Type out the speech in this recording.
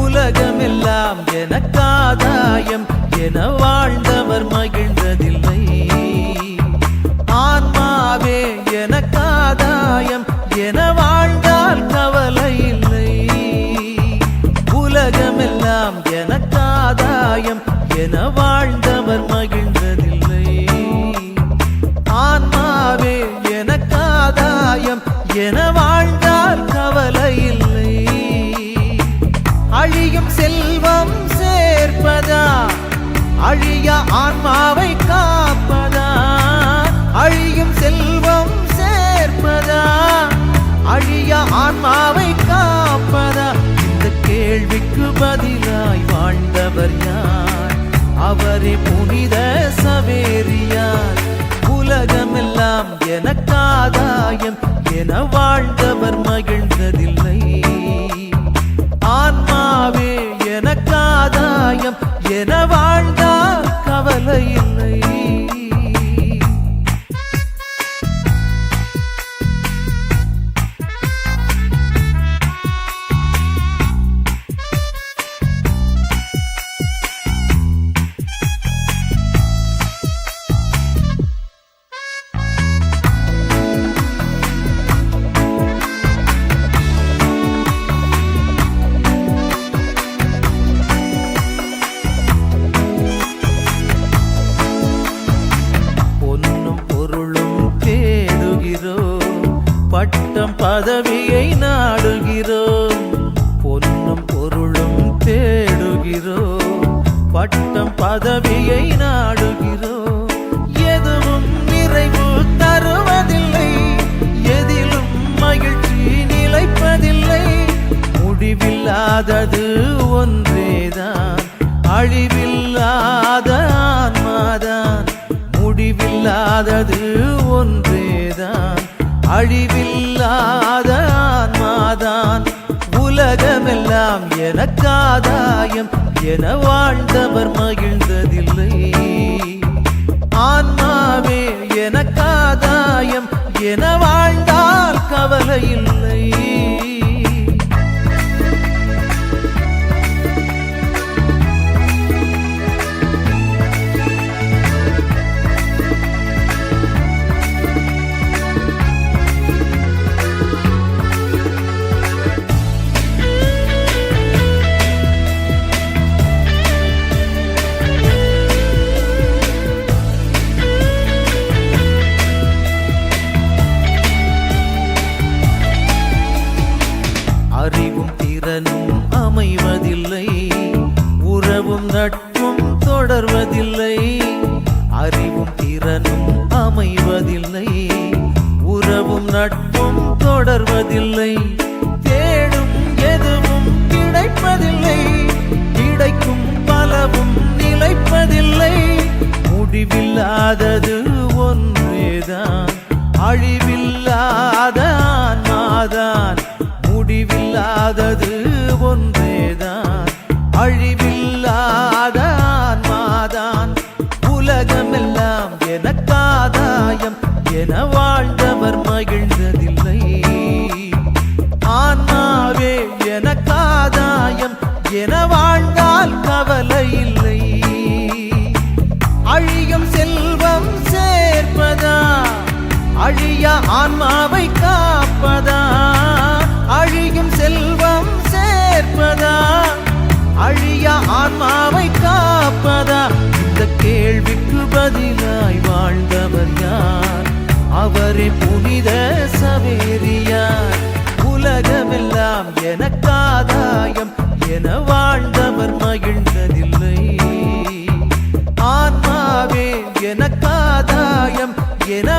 உலகமெல்லாம் எனக்காதாயம் என வாழ்ந்தவர் மகிழ்ந்ததில்லை. ஆன்மாவே எனக்காதாயம் என வாழ்ந்தால் கவலை இல்லை. உலகமெல்லாம் எனக்காதாயம் என வாழ்ந்தவர் மகிழ்ந்ததில்லை. ஆன்மாவே எனக்காதாயம் என வாழ்ந்தால் கவலை இல்லை. அழியும் செல்வம் சேர்ப்பதா அழிய ஆன்மாவை காப்பதா? அழியும் செல்வம் சேர்ப்பதா அழிய ஆன்மாவை காப்பதா? இந்த கேள்விக்கு பதிலாய் வாழ்ந்தவர் யார்? அவரே புனித சவேரியார். உலகமெல்லாம் எனக்காதாயம் என வாழ்ந்தவர் மகிழ்ந்ததில்லை. ஆன்மாவே எனக்காதாயம் என வாழ்ந்தால் கவலை இல்லை. பட்டம் பதவியை நாடுகிறோம், பொன்னும் பொருளும் தேடுகிறோம். பட்டம் பதவியை நாடுகிறோம். எதுவும் நிறைவு தருவதில்லை, எதிலும் மகிழ்ச்சி நிலைப்பதில்லை. முடிவில்லாதது ஒன்றேதான், அழிவில்லாத ஆன்மாதான். முடிவில்லாதது ஒன்றேதான், அழிவில்லாத ஆன்மாதான். உலகமெல்லாம் எனக்காதாயம் என வாழ்ந்தவர் மகிழ்ந்ததில்லை. ஆன்மாவே எனக்காதாயம் என வாழ்ந்தால் கவலை இல்லை. அறிவும் திறனும் அமைவதில்லை, உறவும் நட்பும் தொடர்வதில்லை. அறிவும் திறனும் அமைவதில்லை, உறவும் நட்பும் தொடர்வதில்லை. தேடும் எதுவும் கிடைப்பதில்லை, கிடைக்கும் பலவும் நிலைப்பதில்லை. முடிவில்லாதது ஒன்றேதான், அழிவில்லாத ஆன்மாதான். முடிவில்லாதது ஒன்றேதான், அழிவில்லாத ஆன்மாதான். உலகமெல்லாம் எனக்காதாயம் என வாழ்ந்தவர் மகிழ்ந்ததில்லை. ஆன்மாவே எனக்காதாயம் என வாழ்ந்தால் கவலை இல்லை. அழியும் செல்வம் சேர்ப்பதா அழிய ஆன்மாவை காப்பதா? அழியும் செல்வம் சேர்ப்பதா அழிய ஆன்மாவை காப்பதா? இந்த கேள்விக்கு பதிலாய் வாழ்ந்தவர் யார்? அவரே புனித சவேரியார். உலகமெல்லாம் எனக்காதாயம் என வாழ்ந்தவர் மகிழ்ந்ததில்லை. ஆன்மாவே எனக்காதாயம் என